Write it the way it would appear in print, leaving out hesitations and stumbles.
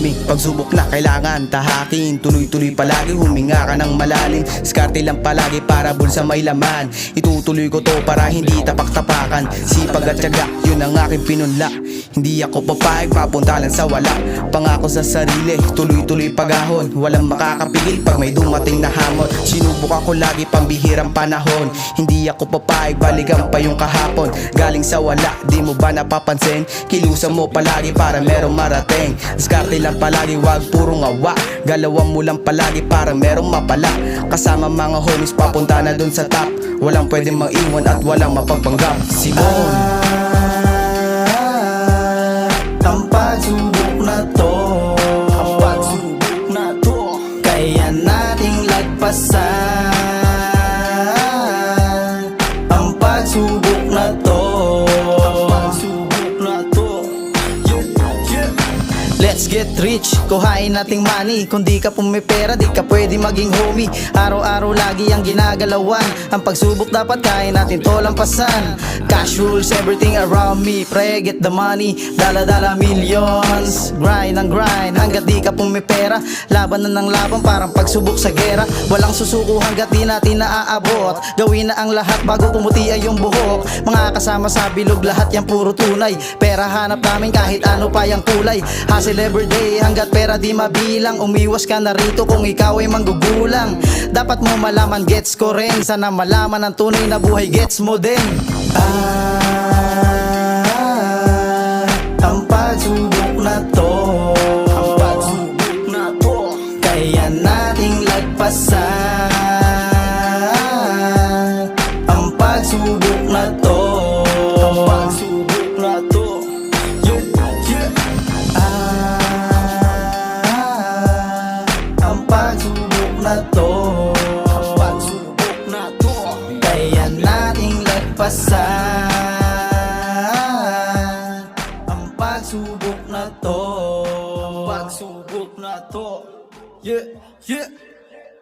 me. Pagsubok na kailangan tahakin, tuloy-tuloy palagi, huminga ka ng malalim. Diskarte lang palagi para bulsa may laman. Itutuloy ko to para hindi tapak-tapakan. Sipag at tiyaga, yun ang aking pinunla. Hindi ako papayag, papunta lang sa wala. Pangako sa sarili, tuloy-tuloy pagahon. Walang makakapigil pag may dumating na hamon. Sinubok ako lagi, pambihirang panahon. Hindi ako papayag, balikan pa yung kahapon. Galing sa wala, di mo ba napapansin? Kilusan mo palagi para merong marating. Diskarte lang palagi, wag purong awa. Galawan mo lang palagi para merong mapala. Kasama mga homies, papunta na dun sa top. Walang pwedeng maiwan at walang mapagpanggap. Simon, ang pagsubok na to, kaya nating lagpasan. Ang pagsubok na to, let's get rich, kuhain nating money. Kung di ka pumipera, di ka pwede maging homie. Araw-araw lagi ang ginagalawan. Ang pagsubok dapat kaya natin to lampasan. Cash rules everything around me. Pre, get the money, dala-dala millions. Grind ang grind, hanggat di ka pumipera. Laban na ng laban, parang pagsubok sa gera. Walang susuko hanggat di natin naaabot. Gawin na ang lahat bago pumuti ay yung buhok. Mga kasama sa bilog, lahat yan puro tunay. Pera hanap namin kahit ano pa yung kulay. Hustle everyday hanggat pera di mabilang. Umiwas ka na rito kung ikaw ay manggugulang. Dapat mo malaman, gets ko rin. Sana malaman ang tunay na buhay, gets mo din. Ang pagsubok na to, kaya nating lagpasan. Ang pagsubok na to, ang pagsubok na to, kaya nating lagpasan. Ang pagsubok na to, yeah, yeah.